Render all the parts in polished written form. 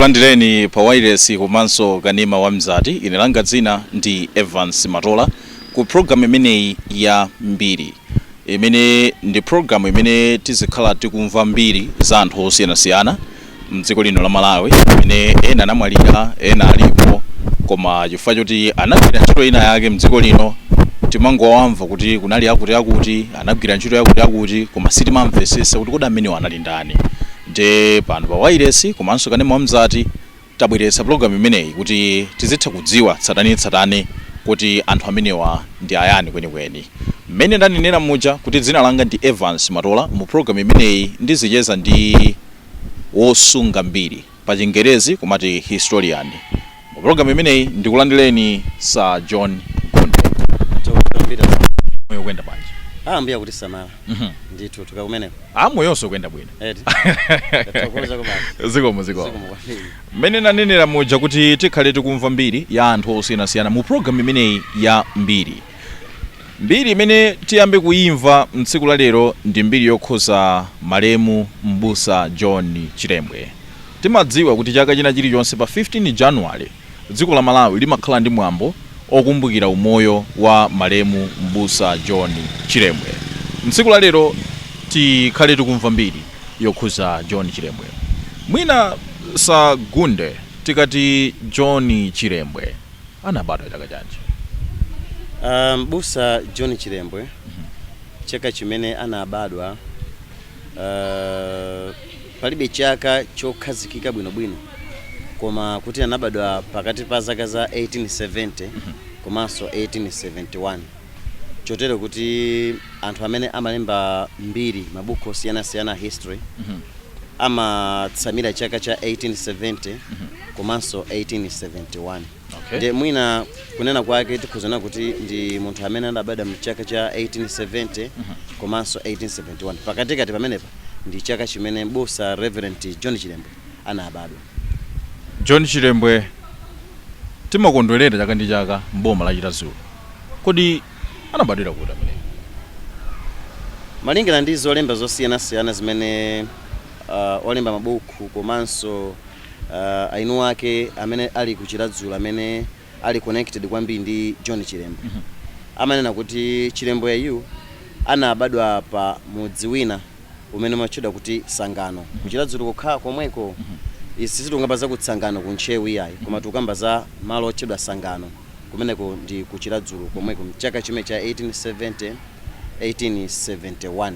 Landireni pa wireless komanso kanema wa Mzati, ine langa dzina ndi Evance Matola ku program imeneyi ya mbiri. Imene ndi program imene tizikhala tikumva mbiri za anthu osiyanasiyana mdziko lino la Malawi, imene ena anamwalira, ena alipo, koma chifukwa choti anagwira ntchito ina yake mdziko lino timangowamva kuti kunali akuti anagwira ntchito yakuti, koma sitimamvesesa kuti kodi amene anali ndani. Nde pano pa wireless komanso kanema wa Mzati tabweretsa program imeneyi kuti tizitha kudziwa tsatane kuti anthu amenewa ndi ayani kwenikweni. Mmene ndanenera muja kuti dzina langa ndi Evance Matola, mu program imeneyi ndizicheza ndi wosunga mbiri pa Chingerezi komati historian. Mu program imeneyi ndikulandireni Sir John Gonde. Moyo kwenda bwanji? Mbiya kuti samala. Ndithu tukakumeneko. Moyonso kwenda bwino. Tatokoza kubasa. Zikomo. Mmene nanenera muja kuti tikhale tikumva mbiri ya anthu osiyanasiyana mu program imeneyi ya mbiri. Mbiri imene tiyambe kuimva mtsiku la lero ndi mbiri yokhoza malemu Mbusa John Chilembwe. Timadziwa kuti chaka china chilichonse pa 15 January dziko la Malawi limakhala ndi mwambo okumbukira umoyo wa malemu Mbusa John Chilembwe. Mtsiku la lero tikhale tikumva mbiri yokhoza John Chilembwe. Mwina Sir Gunde, tikati John Chilembwe anabadwa chaka chanji? Mbusa John Chilembwe chaka chimene anabadwa palibe chaka chokhazikika bwinobwino, koma kuti anabadwa pakati pa zaka za 1870 komanso 1871. Chotero kuti anthu amene amalemba mbiri mabuku osiyanasiyana history amatsamira chaka cha 1870 komanso 1871. Nde mwina kunena kwake tikuzana kuti ndi munthu amene anabadwa mchaka cha 1870 komanso 1871. Pakatikati pamenepa ndi chaka chimene Mbusa Reverend John Chilembwe anabadwa. John Chilembwe timakondwerera chaka ndi chaka mboma la Chitazulu. Kodi anabadwira kuti amene? Malingana ndi zolemba zosiyanasiyana zimene olemba mabuku komanso ainu wake amene ali ku Chitazulu amene ali connected kwambiri ndi John Chilembwe. Amanena kuti Chilembwe yu anabadwa pa mudzi wina umene umachedwa kuti Sangano. Ku Chitazulu kokha komweko isi tikamba za kutsangano ku Nchewu iyayi, koma tikamba za malo ochedwa Sangano kumeneko ndi ku Chitazulu komweko mchaka chime cha 1871.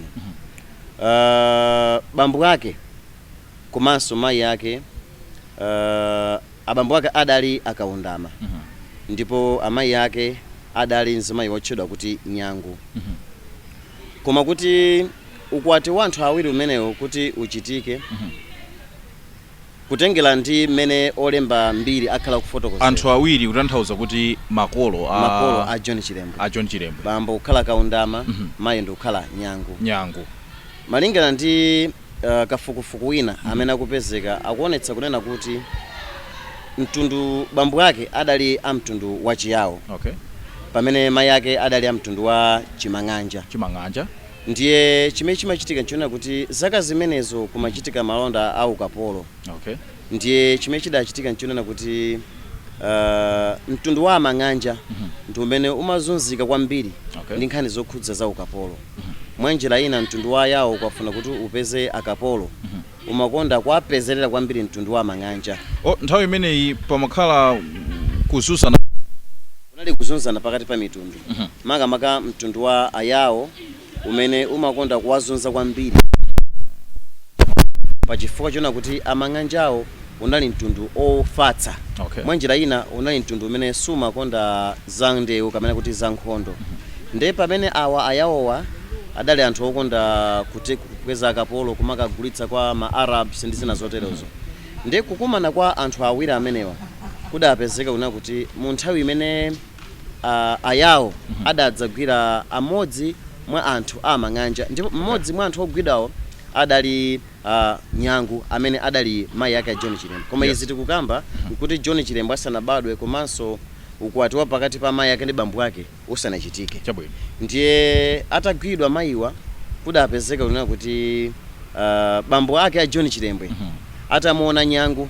Bambo ake komanso mai yake abambo ake adali akaundama, ndipo amayi yake adali nzimayi wotchedwa kuti Nyangu. Koma kuti ukwati wa anthu awiri umenewo kuti uchitike kutengera ndi mmene olemba mbiri akhala kufotokoza. Anthu awiri kutanthauza kuti makolo a John Chilembwe. Bambo kukhala kaundama, mayi ndi kukhala Nyangu. Malingana ndi kafukufuku wina amene akupezeka akuonetsa kunena kuti mtundu bambo yake adali amtundu wa Chiyawo, pamene mayi yake adali amtundu wa Chimang'anja. Ndiye chimene chimachitika nchona kuti zaka zimenezo kumachitika malonda au ukapolo. Ndiye chimene chidachitika nchona kuti mtundu wa Amang'anja ndi umene umazunzika kwambiri ndi nkhani zokhudza za ukapolo. Mwanjira ina mtundu wa Yawo ukafuna kuti upeze akapolo umakonda kuapezerera kwambiri mtundu wa Amang'anja. Nthawi imeneyi pamakhala kuzunzana, kunali kuzunzana pakati pa mitundu. Makamaka mtundu wa Ayawo umene umakonda kuwazunza kwambiri pachifukwa chona kuti Amang'anjawo unali mtundu ofatsa. Mwanjira ina unali mtundu umene sumakonda za ndewu kamene kuti za nkhondo. Nde pamene awa Ayawowa adali anthu okonda kukweza akapolo kumakagulitsa kwa ma-Arabs ndi zina zoterozo. Nde kukumana kwa anthu awiri amenewa kudapezeka kuna kuti mu nthawi imene Ayawo adadzagwira amodzi mwa anthu Amang'anja, ndipo mmodzi mwa anthu ogwidwawo adali Nyangu amene adali mayi yake John Chilembwe. Koma izi tikukamba kuti John Chilembwe asanabadwe komanso ukwati wa pakati pa mayi yake ndi bambo yake usanachitike. Ndiye atagwidwa mayiwa kudapezeka kunena kuti bambo yake a John Chilembwe atamuona Nyangu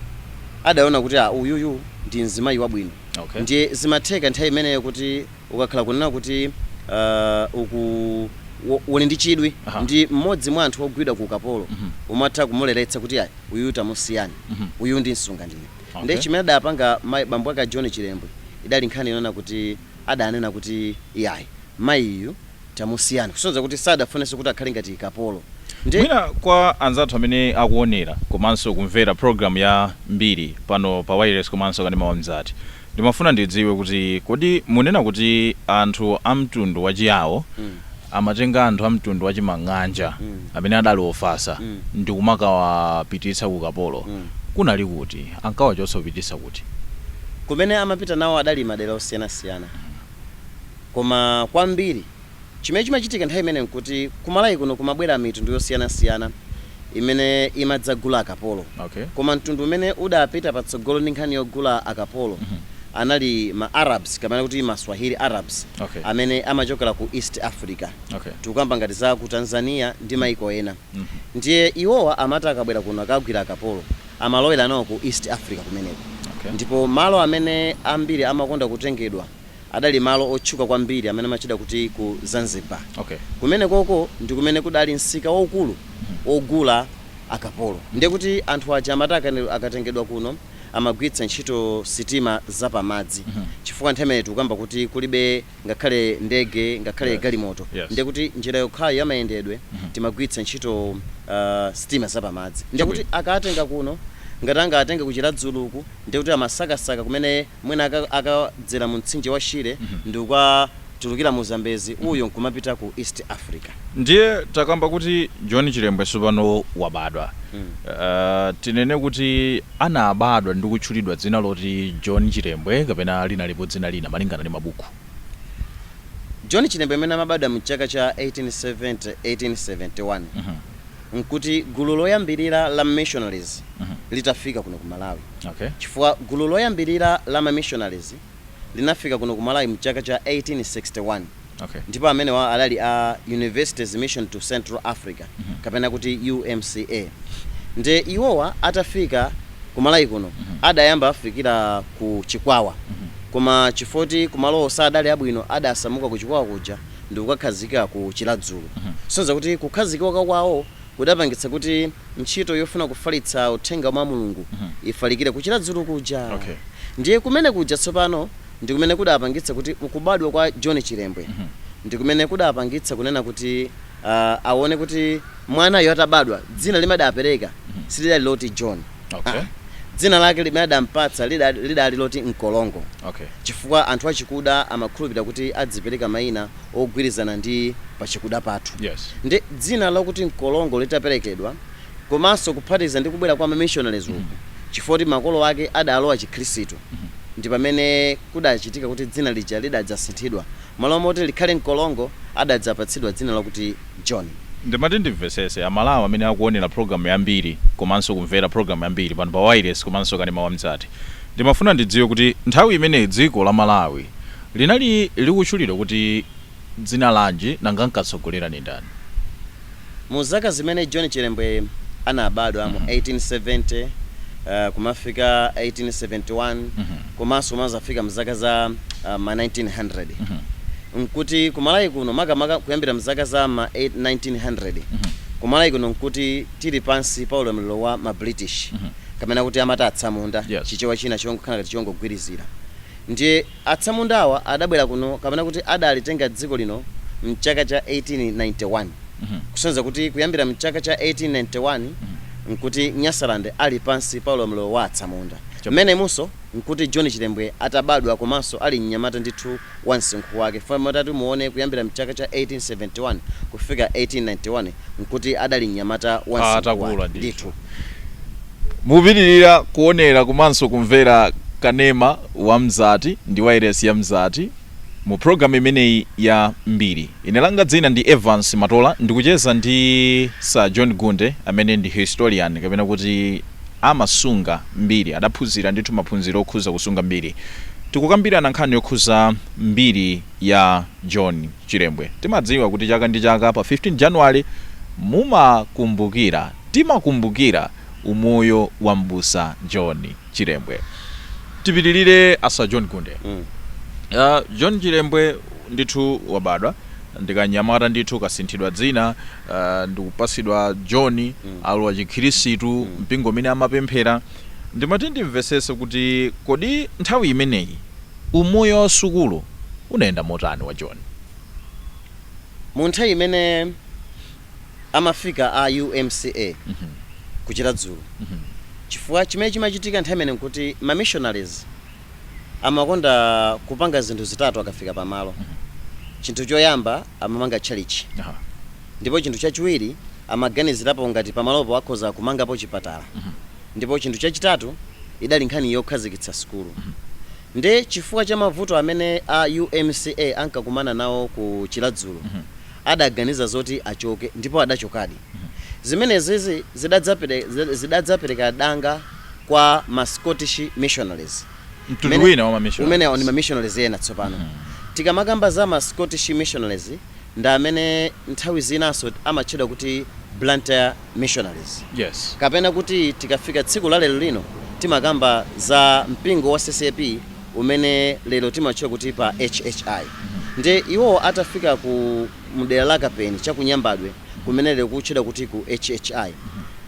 adaona kuti uyuyu ndi mzimayi wabwino. Okay. Ndiye zimatheka nthawi imeneyo kuti ukakhala kunena kuti uli ndi chidwi ndi mmodzi mwa anthu ogwidwa ku ukapolo umatha kumuleretsa kuti ayi uyu tamusiyani uyu ndi msunga ndine. Ndiye chimene adapanga bambo ake John Chilembwe idali nkhani inona kuti adanena kuti iyayi mayiyu tamusiyani kusonza kuti sadafunenso kuti akhale ngati kapolo. Mwina kwa anzathu amene akuonera komanso kumvera program ya Mbiri pano pa wireless komanso Kanema wa Mzati, ndimafuna ndidziwe kuti kodi munena kuti anthu amtundu wachiyawo amatenga anthu amtundu wachimang'anja amene adali ofasa ndi kumakawapititsa ku ukapolo, kunali kuti ankawachotsa kupititsa kuti kumene amapita nawo adali madera osiyanasiyana. Koma kwambiri chimene chimachitika nthawi imene nkuti kumalawi kuno kumabwera mitundu yosiyanasiyana imene imadzagula akapolo. Koma mtundu umene udapita patsogolo ndi nkhani yogula akapolo anali ma Arabs kamene kuti ma Swahili Arabs amene amachokera ku East Africa. Tukamba ngati za ku Tanzania ndi maiko ena. Ndiye iwowa amati akabwera kuno akagwira akapolo amalowera nawo ku East Africa kumeneko. Ndipo malo amene ambiri amakonda kutengedwa adali malo otchuka kwambiri amene amachida kuti ku Zanzibar. Kumene koko ndi kumene kudali msika waukulu ogula akapolo. Ndiye kuti anthu aja amataka akatengedwa kuno amagwitsa ntchito sitima zapamadzi chifukwa nthawi imeneyi tukamba kuti kulibe ngakhale ndege ngakhale galimoto. Ndiye kuti njira yokhayo yamayendedwe timagwitsa ntchito sitima zapamadzi. Ndiye kuti akatenga kuno ngati angatenge kuchira dzuluku ndiye kuti amasakasaka kumene mwina akadzera mu mtsinje wa Shire ndi ukatulukira mu Zambezi uyo nkumapita ku East Africa. Ndiye takamba kuti John Chilembwe supano wabadwa. Tinene kuti anabadwa ndi kutchulidwa dzina loti John Chilembwe kapena linalipo dzina lina malingana ndi mabuku. John Chilembwe amene amabadwa mu chaka cha 1871 nkuti gulu loyambirira la missionaries litafika kuno ku Malawi. Chifukwa gulu loyambirira la missionaries linafika kuno ku Malawi mu chaka cha 1861. Ndipo amene wa alali a Universities Mission to Central Africa kapena kuti UMCA. Nde iwowa atafika ku Malawi kuno adayamba afikira ku Chikwawa. Koma chifoti kumalo sadali abwino adasamuka ku Chikwawa kuja ndi kukakhazika ku Chiladzulu. Sonza kuti kukhazika kwawo kudapangitsa kuti ntchito yofuna kufalitsa uthenga wa Mulungu ifalikire ku Chiladzulu kuja. Ndiye kumene kuja tsopano ndi kumene kudapangitsa kuti ukubadwa kwa John Chilembwe ndi kumene kudapangitsa kunena kuti aone kuti mwana yo atabadwa dzina limene adapereka silidali loti John. Dzina lake limene adampatsa lidali loti Nkolongo. Chifukwa anthu achikuda amakhulupirira kuti adzipereka mayina ogwirizana ndi pachikuda pathu. Ndi dzina lakuti Nkolongo litaperekedwa komanso kuphatiza ndi kubwera kwa missionaries uku chifukwa makolo ake adalowa Chikhristu. Ndi pamene kudachitika kuti dzina lija lidadzasinthidwa malo moti likhale Nkolongo adadzapatsidwa dzina lakuti John. Ndimati ndimvesese amalawi amene akuonera program ya Mbiri komanso kumvera program ya Mbiri pano pa wireless komanso Kanema wa Mzati, ndimafuna ndidziwe kuti nthawi imene dziko la Malawi linali likutchulidwa kuti dzina lanji nanga nkatsogolera ni ndani? Mu zaka zimene John Chilembwe anabadwa mu 1870 kumafika 1871 komanso mazafika mzaka za ma 1900 nkuti kumalawi kuno makamaka kuyambira mzaka za ma 1900 kumalawi kuno nkuti tili pansi pa ulamuliro wa ma British kamena kuti amata atsamunda chichewa china chongokhala ngati chongogwirizira. Ndiye atsamundawa adabwera kuno kamena kuti adalitenga dziko lino mchaka cha 1891 kusonza kuti kuyambira mchaka cha 1891 nkuti Nyasaland ali pansi pa ulamuliro wa atsamunda. Mmene muso nkuti John Chilembwe atabadwa komanso ali mnyamata ndithu wa msinkhu wake. Fama tatu muone kuyambira mchaka cha 1871 kufika 1891 nkuti adali mnyamata wa msinkhu wake ndithu. Mupitirira kuonera komanso kumvera Kanema wa Mzati ndi wireless ya Mzati mu program imeneyi ya Mbiri. Ine langa dzina ndi Evance Matola, ndikucheza ndi Sir John Gunde amene ndi historian kapena kuti amasunga mbiri, adaphunzira ndithu maphunziro okhuza kusunga mbiri. Tikukambirana nkhani yokhuza mbiri ya John Chilembwe. Timadziwa kuti chaka ndi chaka pa 15 January timakumbukira umoyo wa mbusa John Chilembwe. Tipitilire asa John Kunde. John Chilembwe ndithu wabadwa ndikanyamata ndithu kasinthidwa dzina ndikupasidwa John alwa chikhirisitu mpingo umene amapemphera. Ndimati ndimvesese kuti kodi nthawi imeneyi umoyo wa sukulu unaenda motani wa John? Mu nthawi imene amafika a UMCA kuchita dzulo chifukwa chimene chimachitika nthawi imene nkuti ma missionaries amakonda kupanga zinthu zitatu akafika pamalo. Chinthu choyamba amamanga church, ndipo chinthu chachiwiri amaganizirapo ngati pamalopo akhoza kumangapo chipatala, ndipo chinthu chachitatu idali nkhani yokhazikitsa sukulu. Nde chifukwa cha mavuto amene a UMCA ankakumana nawo ku Chiladzulo adaganiza zoti achoke, ndipo adachokadi. Zimenezi zidadzapereka danga kwa ma Scottish missionaries. Mtundu wina wa ma missionaries. Umene ni ma missionaries ena tsopano. Tikamakamba za ma Scottish missionaries nda amene nthawi zinaso amatchedwa kuti Blantyre missionaries. Yes. Kapena kuti tikafika tsiku la lero lino timakamba za mpingo wa CCP umene lero timatchedwa kuti pa HHI. Nde iwo atafika ku mudera la Kapeni cha kunyambadwe kumene lero kutchedwa kuti ku HHI.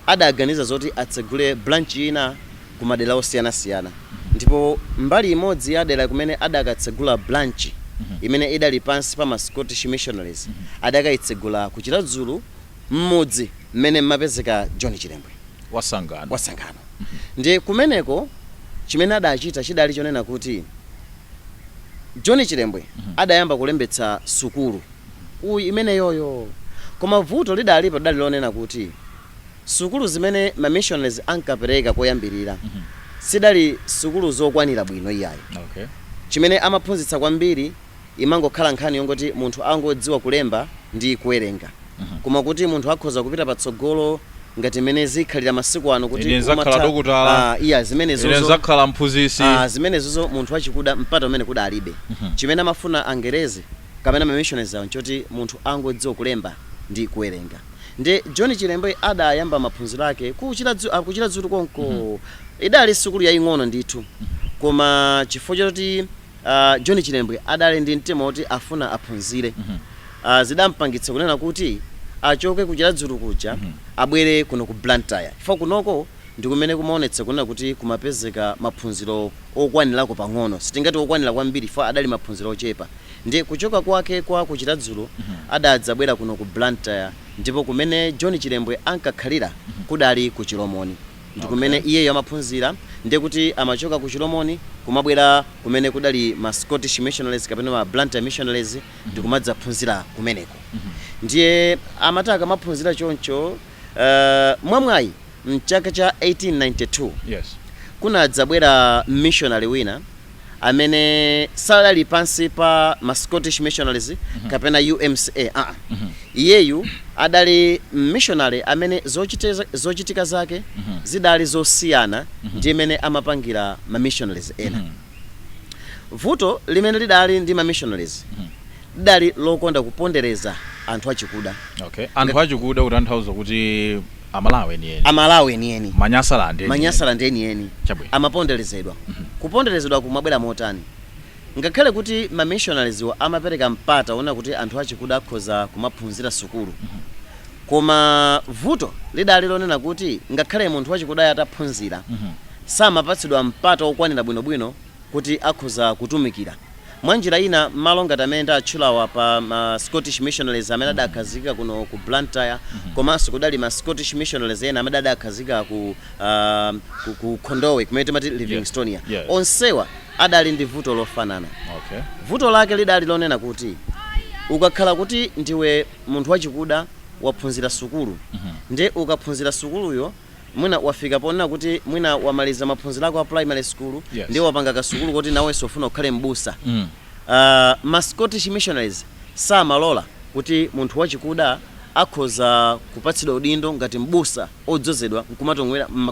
Adaganiza zoti atsegule branch ina ku madera osiyanasiyana. Ndipo mbali imodzi ya dera kumene adakatsegula branch imene idali pansi pa ma Scottish missionaries adakaitsegula ku Chiladzulo mmodzi mmene mmapezeka John Chilembwe wasangano. Ndiye kumeneko chimene adachita chidali chonena kuti John Chilembwe adayamba kulembetsa sukulu imene yoyo, koma vuto lidalipo dali lonena kuti sukulu zimene ma missionaries ankapereka koyambirira sidali sukulu zokwanira bwino iyayi. Chimene amaphunzitsa kwambiri imangokhala nkhani yongoti munthu angodziwa kulemba ndi kuwerenga, koma kuti munthu akhoza kupita patsogolo ngati mene zikhalira masiku ano kuti zakhala dokutala zimenezo zakhala mphunzitsi zimenezo munthu wachikuda mpata umene kuda alibe. Chimene amafuna Angerezi kapena ma missionaries awo nchoti munthu angodziwa kulemba ndi kuwerenga. Nde John Chilembwe adayamba maphunziro ake kuchita dzulo konko. Idali sukulu yaying'ono ndithu, koma chifukwa choti John Chilembwe adali ndi mtima woti afuna aphunzire, zidampangitsa kunena kuti achoke kuchita dzulo kuja abwere kuno ku Blantyre. Chifukwa kunoko ndi kumene kumaonetsa kunena kuti kumapezeka maphunziro okwanirako pang'ono, sitingati okwanira kwambiri chifukwa adali maphunziro ochepa. Ndi kuchoka kwake kwa kuchita dzulo adadzabwera kuno ku Blantyre, ndipo kumene John Chilembwe ankakhalira kudali ku Chilomoni. Ndi kumene iyeyo amaphunzira, ndiye kuti amachoka ku Chilomoni kumabwera kumene kudali ma Scottish missionaries kapena ma Blantyre missionaries ndi kumadzaphunzira kumeneko. Ndiye amataka maphunzira choncho mwamwayi mchaka cha 1892 kunadzabwera missionary wina amene salali pansi pa ma Scottish missionaries kapena UMCA. Iyeyu adali missionary amene zochitika zake zidali zosiyana ndi imene amapangira ma missionaries ena. Vuto limene lidali ndi ma missionaries lidali lokonda kupondereza anthu achikuda. Anthu achikuda kutanthauza kuti Amalawi enieni Manyasalande enieni amaponderezedwa. Kuponderezedwa kumabwera motani? Ngakhale kuti ma missionaries amapereka mpata ona kuti anthu achikuda akhoza kumaphunzira sukulu, koma vuto lidali lonena kuti ngakhale munthu wachikuda ataphunzira samapatsidwa mpata okwanira bwinobwino kuti akhoza kutumikira. Mwanjira ina malo ngati amene ndatchulawa pa ma Scottish missionaries amene adakhazika kuno ku Blantyre, komanso kudali ma Scottish missionaries ena amene adakhazika ku Kondowe kumene timati Livingstonia. Onsewa adali ndi vuto lofanana. Vuto lake lidali lonena kuti ukakhala kuti ndiwe munthu wachikuda waphunzira sukulu, nde ukaphunzira sukuluyo mwina wafika ponena kuti mwina wamaliza maphunziro ako a primary school ndi wapanga ka sukulu kuti nawe sofuna ukhale mbusa. Ma Scottish missionaries samalola kuti munthu wachikuda akhoza kupatsidwa udindo ngati mbusa odzozedwa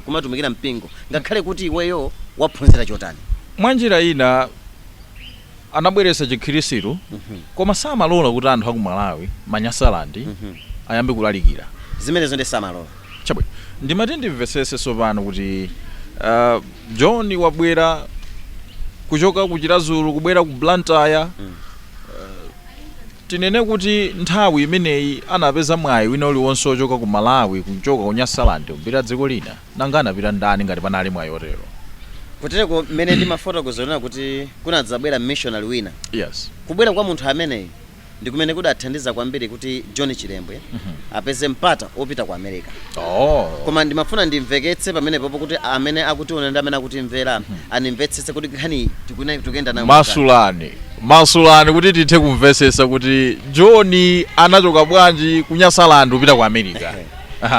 kumatumikira mpingo ngakhale kuti iweyo waphunzira chotani. Mwanjira ina anabweretsa chikhirisitu koma samalola kuti anthu aku Malawi Manyasalandi ayambe kulalikira. Zimenezo ndi samalola. Chabwe ndimati ndimvesese sopano kuti John wabwera kuchoka ku Chilazulu kubwera ku Blantyre tinene kuti nthawi imeneyi anapeza mwayi wina uliwonse ochoka ku Malawi kuchoka ku Nyasaland kupita dziko lina nanga anapita ndani ngati panali mwayi otero kutereko mmene ndimafotokozera kuti kunadzabwera missionary wina yes kubwera kwa munthu ameneyi ndi kumene kudathandiza kwambiri kuti John Chilembwe apeze mpata opita ku America. Koma ndimafuna ndimveketse pamene popo kuti amene akutiona ndi amene akutimvera animvetsetse kuti nkhani tikuyenda nayo masulani kuti tithe kumvesesa kuti John anachoka bwanji ku Nyasaland kupita ku America.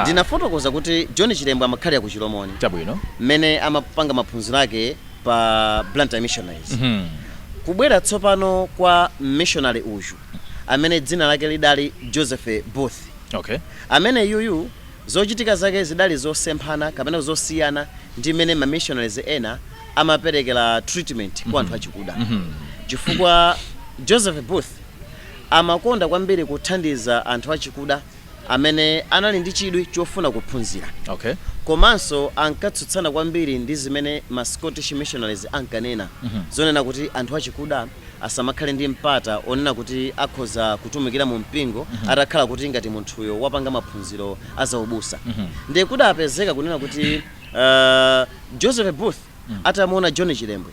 Ndinafotokoza kuti John Chilembwe amakhalira ku Chilomoni chabwino mmene amapanga maphunziro ake pa Blantyre Missionaries. Kubwera tsopano kwa missionary uju amene dzina lake lidali Joseph Booth. Okay. Amene yuyu zochitika zake zidali zosemphana kapena zosiyana ndi mmene ma missionaries ena amaperekera treatment kwa anthu achikuda. Chifukwa Joseph Booth amakonda kwambiri kuthandiza anthu achikuda amene anali ndi chidwi chofuna kuphunzira. Okay. Komanso ankatsutsana kwambiri ndi zimene ma Scottish missionaries ankanena zonena kuti anthu achikuda asamakhale ndi mpata onena kuti akhoza kutumikira mu mpingo atakhala kuti ngati munthuyo wapanga maphunziro azaubusa. Ndiye kudapezeka kunena kuti Joseph Booth atamuona John Chilembwe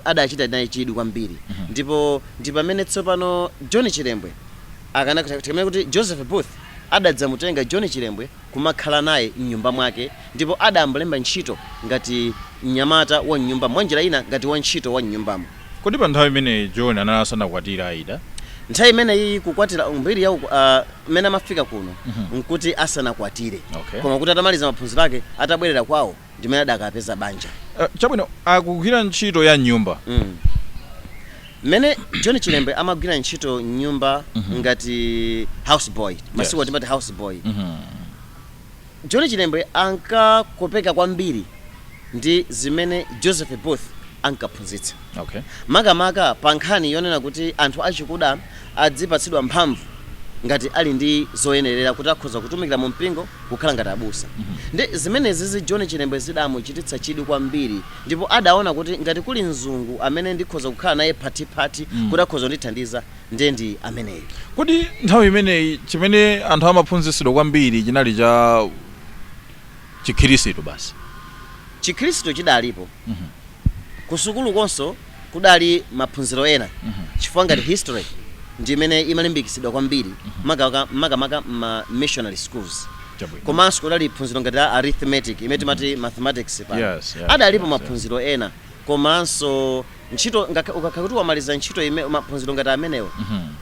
adachita naye chidwi kwambiri ndipo pamene tsopano John Chilembwe akanakutana kuti Joseph Booth adadzamutenga John Chilembwe kumakhala naye mnyumba mwake ndipo adambalemba ntchito ngati mnyamata wa nyumba mwanjira ina ngati wa ntchito wa nyumbamo. Kodi pa nthawi imene John anasana kwatira Aida nthawi imene iyi kukwatira Mbiri yawo mmene amafika kuno nkuti asanakwatire. Koma kuti atamaliza maphunziro ake atabwerera kwawo ndimene adakapeza banja. Chabwino akugwira ntchito ya nyumba. Mene John Chilembwe amagwira ntchito nyumba ngati house boy. Masiku timati house boy. John Chilembwe ankakopeka kwambiri ndi zimene Joseph Booth ankaphunzitsa. Okay. Makamaka pa nkhani yonena kuti anthu achikuda adzipatsidwa mphamvu ngati ali ndi zoyenerera kuti akhoza kutumikira mu mpingo kukhala ngati abusa. Ndi zimenezi John Chilembwe zidamuchititsa chidwi kwambiri ndipo adaona kuti ngati kuli mzungu amene ndikhoza kukhala naye phati kuti akhoza kundithandiza ndi ameneyo. Kodi nthawi imeneyi chimene anthu amaphunzitsidwa kwambiri chinali cha Chikhristu basi. Chikhristu chidalipo. Kusukulu konso kudali maphunziro ena chifukwa ngati history ndimene imalimbikitsidwa kwambiri makamaka ma missionary schools. Komanso kudali phunziro ngati arithmetic imene timati mathematics pa. Adalipo maphunziro ena komanso ntchito ukakhala kuti wamaliza ntchito maphunziro ngati amenewo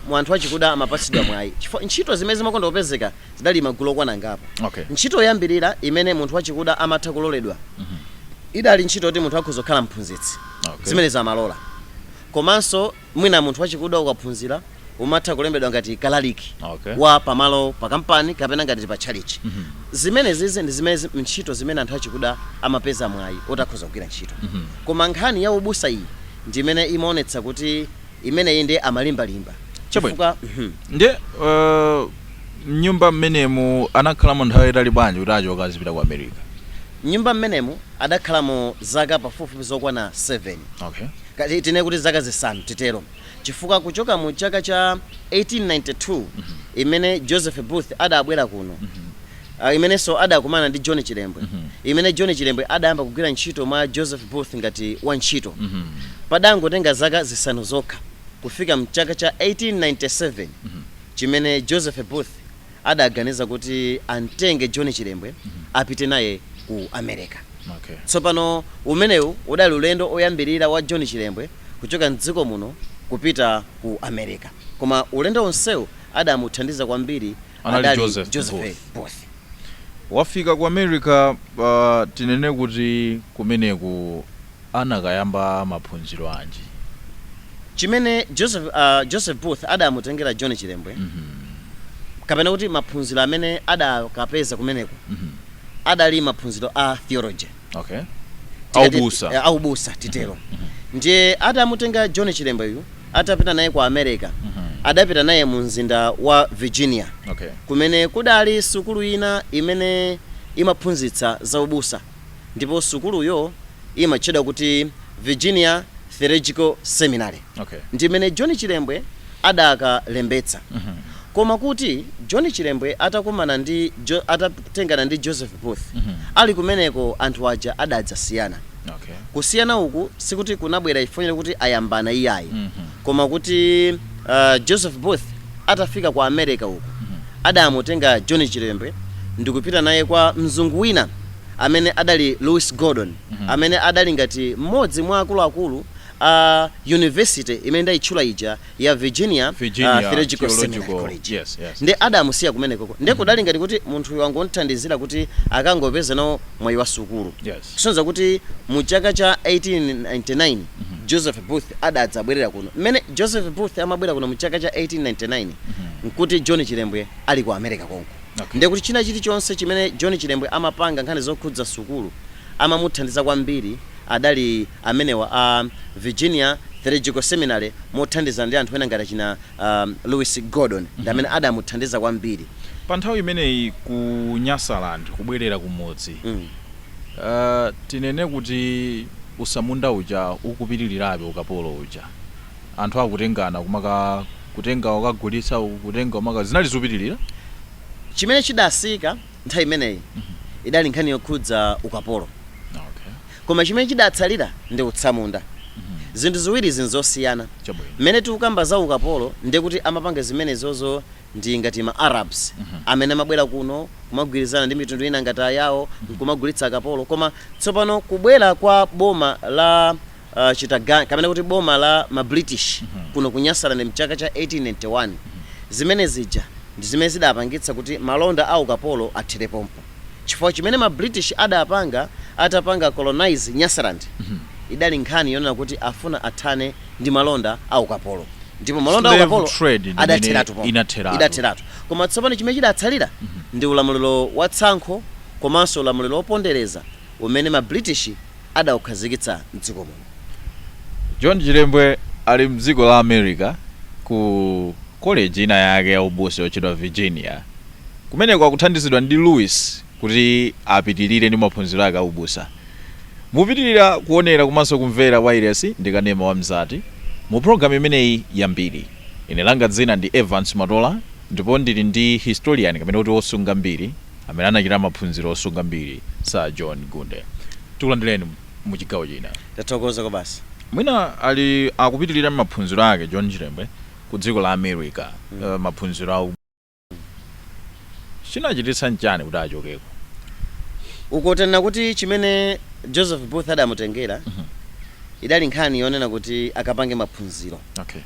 mu anthu achikuda amapatsidwa mwayi chifukwa ntchito zimene zimakonda kupezeka zidali magulu okwana ngapo. Ntchito yoyambirira imene munthu achikuda amatha kuloledwa idali ntchito kuti munthu akhoza kukhala mphunzitsi zimene zamalola. Komanso mwina munthu wachikuda ukaphunzira umatha kulembedwa ngati kalaliki wa pamalo pa kampani kapena ngati pa church. Zimene zizi ndi zimene ntchito zimene anthu achikuda amapeza mwayi otakhoza kugwira ntchito. Koma nkhani ya ubusa iyi ndimene imaonetsa kuti imeneyi ndi amalimbalimba. Chifukwa ndiye nyumba mmenemu anakhalamo nthawi itali bwanji kuti achoka azipita ku America? Nyumba mmenemu adakhalamo zaka pafupifupi zokwana 7. Kati tine kuti zaka zisanu titero. Chifukwa kuchoka mu chaka cha 1892 imene Joseph Booth adabwera kuno. Imenenso adakumana ndi John Chilembwe. Imene John Chilembwe adayamba kugwira ntchito mwa Joseph Booth ngati wantchito. Padangotenga zaka zisanu zokha kufika mu chaka cha 1897 chimene Joseph Booth adaganiza kuti antenge John Chilembwe apite naye ku America. Tsopano umenewu udali ulendo oyambirira wa John Chilembwe kuchoka mdziko muno kupita ku America. Koma ulendo onsewu adamuthandiza kwambiri adali Joseph Booth. Wafika ku America tinene kuti kumeneku anakayamba maphunziro anji. Chimene Joseph Booth adamutengera John Chilembwe kapena kuti maphunziro amene adakapeza kumeneko adali maphunziro a theology. Aubusa titero. Ndiye adamutenga John Chilembwe yu atapita naye ku America adapita naye mu mzinda wa Virginia. Okay. Kumene kudali sukulu ina imene imaphunzitsa za ubusa. Ndipo sukuluyo imatchedwa kuti Virginia Theological Seminary. Okay. Ndimene John Chilembwe adakalembetsa. Koma kuti John Chilembwe atakumana ndi atatengana ndi Joseph Booth. Ali kumeneko anthu aja adadzasiyana. Okay. Kusiyana uku sikuti kunabwera ifonera kuti ayambana iyayi. Koma kuti Joseph Booth atafika kwa America uku. Adamutenga John Chilembwe ndikupita naye kwa mzungu wina amene adali Louis Gordon, amene adali ngati mmodzi mwa akuluakulu university imene ndayitchula ija ya Virginia Theological Seminary College. Yes. Ndi adamusiya kumeneko. Ndi kudali ngati kuti munthu wangu onthandizira kuti akangopeza nawo mwayi wa sukulu. Kusonza kuti mu chaka cha 1899 Joseph Booth adadzabwerera kuno. Mmene Joseph Booth amabwera kuno mu chaka cha 1899 nkuti John Chilembwe ali ku America konko. Ndiye kuti china chilichonse chimene John Chilembwe amapanga nkhani zokhudza sukulu amamuthandiza kwambiri adali amenewa Virginia Theological Seminary mothandiza ndi anthu ena ngati china Louis Gordon ndi amene adamuthandiza kwambiri. Pa nthawi imeneyi ku Nyasaland kubwerera kumodzi. Tinene kuti usamunda uja ukupitirirabe ukapolo uja. Anthu akutengana kumaka kutenga ukagulitsa kutenga umaka zinali zopitirira. Chimene chidasika nthawi imeneyi idali nkhani yokhudza ukapolo. Koma chimene chidatsalira ndi utsamunda. Zinthu ziwiri zinzosiyana. Mmene tikukamba za ukapolo ndi kuti amapanga zimene zozo ndi ngati ma Arabs amene amabwera kuno kumagwirizana ndi mitundu ina ngati ayawo kumagulitsa akapolo. Koma tsopano kubwera kwa boma la Chitagani kamene kuti boma la ma British kuno kunyasala ndi mchaka cha 1891 zimene zija ndi zimene zidapangitsa kuti malonda a ukapolo athirepompo. Chifukwa chimene ma British atapanga colonize Nyasaland idali nkhani yonena kuti afuna athane ndi malonda a ukapolo. Ndipo malonda a ukapolo idatheratu. Koma tsopano chimene chidatsalira ndi ulamuliro wa tsankho komanso ulamuliro wopondereza umene ma British adaukhazikitsa mdziko muno. John Chilembwe ali mdziko la America ku college ina yake ya ubusa yochedwa Virginia. Kumeneko akuthandizidwa ndi Louis kuti apitirire ndi maphunziro ake aubusa. Mupitirira kuonera komanso kumvera wireless ndikanema wa Mzati mu program imeneyi ya mbiri. Ine langa dzina ndi Evance Matola ndipo ndili ndi historian kamene kuti osunga mbiri amene anachita maphunziro osunga mbiri sa John Gunde. Tikulandireni mu chigawo china. Tathokoza kwa basi. Mwina ali akupitirira maphunziro ake John Chilembwe ku dziko la America. Maphunziro au chinachititsa nchani kuti achokeko? Ukotena kuti chimene Joseph Booth adamutengera idali nkhani yonena kuti akapange maphunziro. Okay.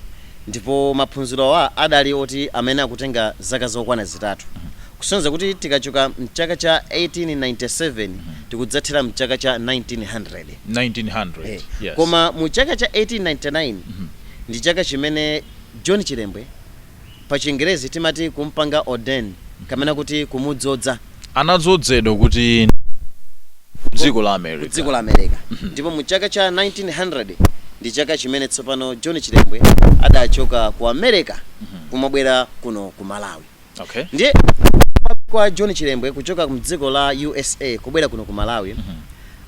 Ndipo maphunziro wa adali oti amene akutenga zaka zokwana zitatu. Kusonza kuti tikachoka mchaka cha 1897 tikudzathera mchaka cha 1900. Yes. Koma mu chaka cha 1899 ndi chaka chimene John Chilembwe pa Chingerezi timati kumpanga ordain kamena kuti kumudzodza. Anadzozedwa kuti dziko la America. Ndipo mu chaka cha 1900 ndi chaka chimene tsopano John Chilembwe adachoka ku America kumabwera kuno ku Malawi. Okay. Ndiye kwa John Chilembwe kuchoka mdziko la USA kubwera kuno ku Malawi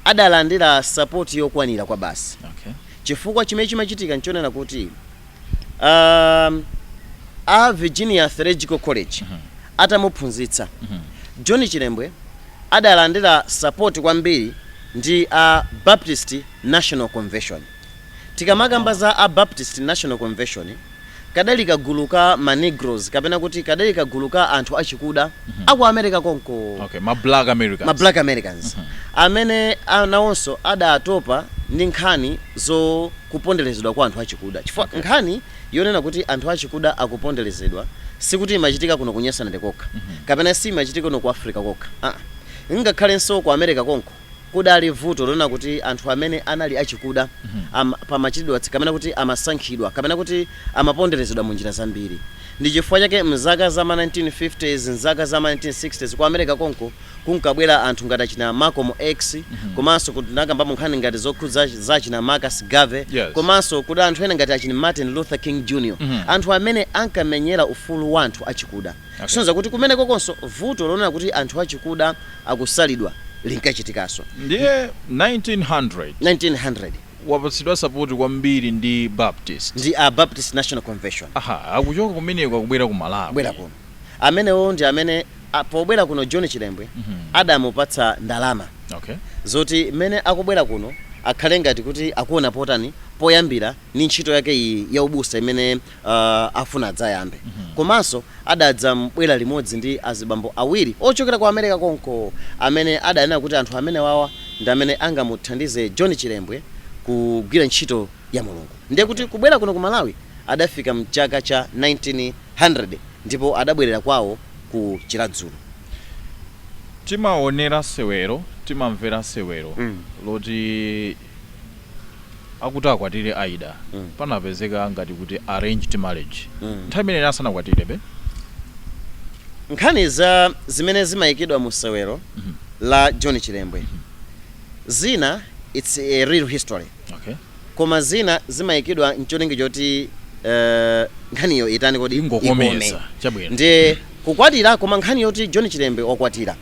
adalandira support yokwanira kwa basi. Okay. Chifukwa chimene chimachitika nchonena kuti Virginia Theological College atamuphunzitsa John Chilembwe adalandira support kwambiri ndi Baptist National Convention. Tikamakamba za Baptist National Convention kadali kaguluka ma Negroes kapena kuti kadali kaguluka anthu achikuda aku America konko. Okay, ma Black Americans. Amene nawonso adatopa ndi nkhani zo kuponderezedwa kwa anthu achikuda. Chifukwa nkhani yonena kuti anthu achikuda akuponderezedwa sikuti imachitika kuno kunyasana ndekokha. Kapena si imachitika kuno ku Africa kokha. Ngakhalenso ku America konko kudali vuto lona kuti anthu amene anali achikuda pamachitidwa kamena kuti amasankhidwa kamena kuti amaponderezedwa mu njira zambiri. ndi chifukwa chake mzaka za 1950s mzaka za 1960s ku America konko kunkabwera anthu ngati achina Malcolm X komanso kunakamba nkhani ngati zokhudza za china Marcus Garvey komanso kuti anthu ena ngati achina Martin Luther King Jr. anthu amene ankamenyera ufulu wa anthu achikuda sonza kuti kumene kokonso vuto lona kuti anthu achikuda akusalidwa linkachitikaso ndiye 1900 wapatsidwa support kwambiri ndi Baptist ndi Baptist National Convention akuchoka kumeneko akubwera ku Malawi bwera kuno amenewo ndi amene pobwera kuno John Chilembwe adamupatsa ndalama zoti mene akubwera kuno akhale ngati kuti akuona potani poyambira ni ntchito yake iyi ya ubusa imene afuna adzayambe komanso adadza mbwera limodzi ndi azibambo awiri ochokera ku America konko amene adanena kuti anthu amene wawa ndi amene angamuthandize John Chilembwe kugwira ntchito ya Mulungu ndiye kuti kubwera kuno ku Malawi adafika mchaka cha 1900 ndipo adabwerera kwawo ku Chiladzulu. Timaonera sewero timamvera sewero loti akuti akwatire Aida panapezeka ngati kuti arranged marriage nthawi imene asanakwatire be nkhani za zimene zimayikidwa mu sewero la John Chilembwe zina it's a real history koma zina zimayikidwa ncholinga choti nkhaniyo itani kodi ingokomeza chabwino ndi kukwatira koma nkhani yoti John Chilembwe wakwatira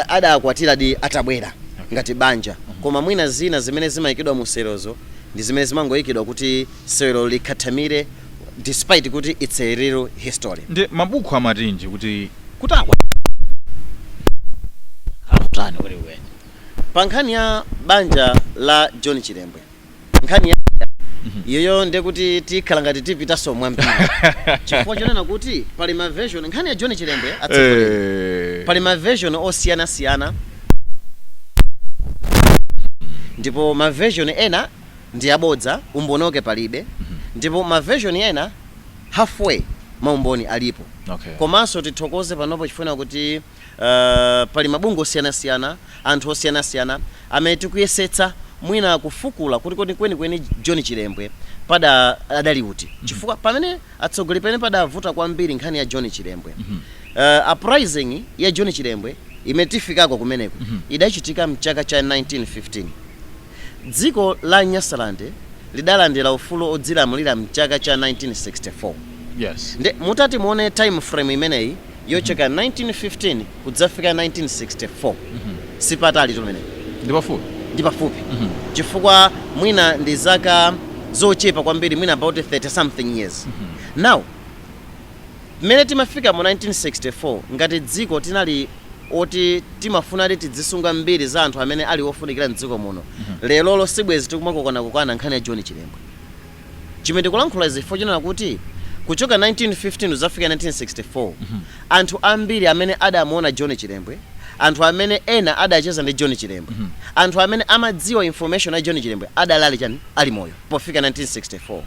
adakwatira di atabwera ngati banja koma mwina zina zimene zimayikidwa mu sewerozo ndi zimene zimangoyikidwa kuti sewero likhathamire despite kuti it's a real history ndi mabuku amatinji kuti akutani kuli wena pa nkhani ya banja la John Chilembwe nkhani ya yoyo ndi kuti tikhala ngati tipita somwe mpira chifukwa chonena kuti pali ma version nkhani ya John Chilembwe atsogolera pali ma version osiyana ndipo ma version ena ndi abodza umbonoke palibe ndipo ma version ena halfway maumboni alipo komanso tithokoze panopo chifuna kuti pali mabungo osiyana anthu osiyana amene tikuyesetsa mwina kufukula kuti kodi kweni John Chilembwe pada adali uti chifukwa pamene atsogoleri pamene padavuta kwambiri nkhani ya John Chilembwe uprising ya John Chilembwe imetifikako kumeneko idachitika mchaka cha 1915 dziko la Nyasaland lidalandira ufulu odzilamulira mchaka cha 1964 nde mutati muone time frame imeneyi yocheka 1915 kudzafika 1964 sipatali tumene ndi pafupi chifukwa mwina ndi zaka zochepa kwambiri mwina about 30 something years now mmene timafika mu 1964 ngati dziko tinali oti timafuna kuti tidzisunga mbiri za anthu amene ali ofunikira mdziko muno lero sibwezi tikumakokana nkhani ya John Chilembwe chimene tikulankhula zifo chinena kuti kuchoka 1915 uzafika 1964 anthu ambiri amene adamuona John Chilembwe anthu amene ena adacheza ndi John Chilembwe anthu amene amadziwa information ya John Chilembwe adalali chani ali moyo pofika 1964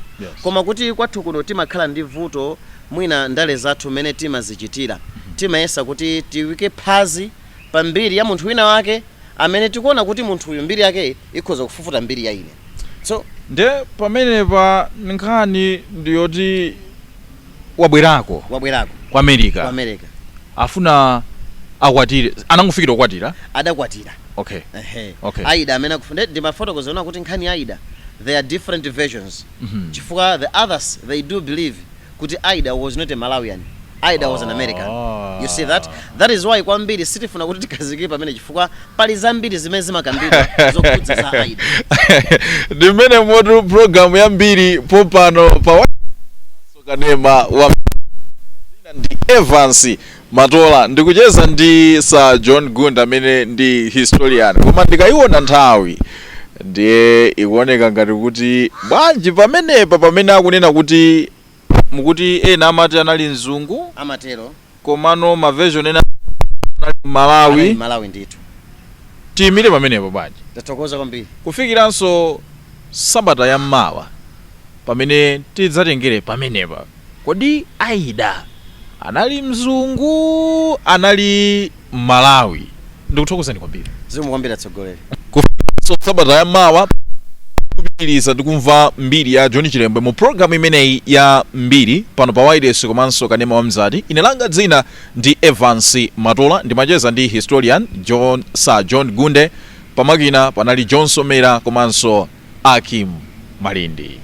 koma kuti kwathu kuno timakhala ndi vuto mwina ndale zathu mene timazichitira timayesa kuti tiwike phazi pa mbiri ya munthu wina wake amene tikuona kuti munthu uyu mbiri yake ikhoza kufufuta mbiri ya ine so nde pamene pa nkhani ndiyoti wabwerako ku America afuna akwatire anangofikira kukwatira adakwatira okay Aida amene akufunda ndi mafotokozo ona kuti nkhani ya Aida there are different versions chifukwa the others they do believe kuti Aida was not a Malawian Aida was an American you see that is why kwambiri sitifuna kuti tikazikire pamene chifukwa pali zambiri zimene zimakambidwa zokhudza za Aida ndi mmene moto program ya mbiri popano pa kanema wa ndi Evance Matola ndikucheza ndi Sir John Gunda amene ndi historian koma ndikayiona nthawi ndiye ikuoneka ngati kuti bwanji pamenepa pamene akunena kuti mukuti ena amati anali mzungu amatero komano ma version ena anali Malawi ndithu tiyimire pamenepo bwanji tathokoza kwambiri kufikiranso sabata ya mmawa pamene tidzatengere pamenepa kodi Aida anali mzungu anali Malawi ndikuthokozani kwambiri zimwe kwambiri atsogoleri kufikiranso sabata ya mmawa iliza tikumva mbiri ya John Chilembwe mu program imeneyi ya mbiri pano pa wireless komanso kanema wa Mzati. Ine langa dzina ndi Evance Matola, ndimacheza ndi historian John Gunde, pamakina panali John Somera komanso Akim Malindi.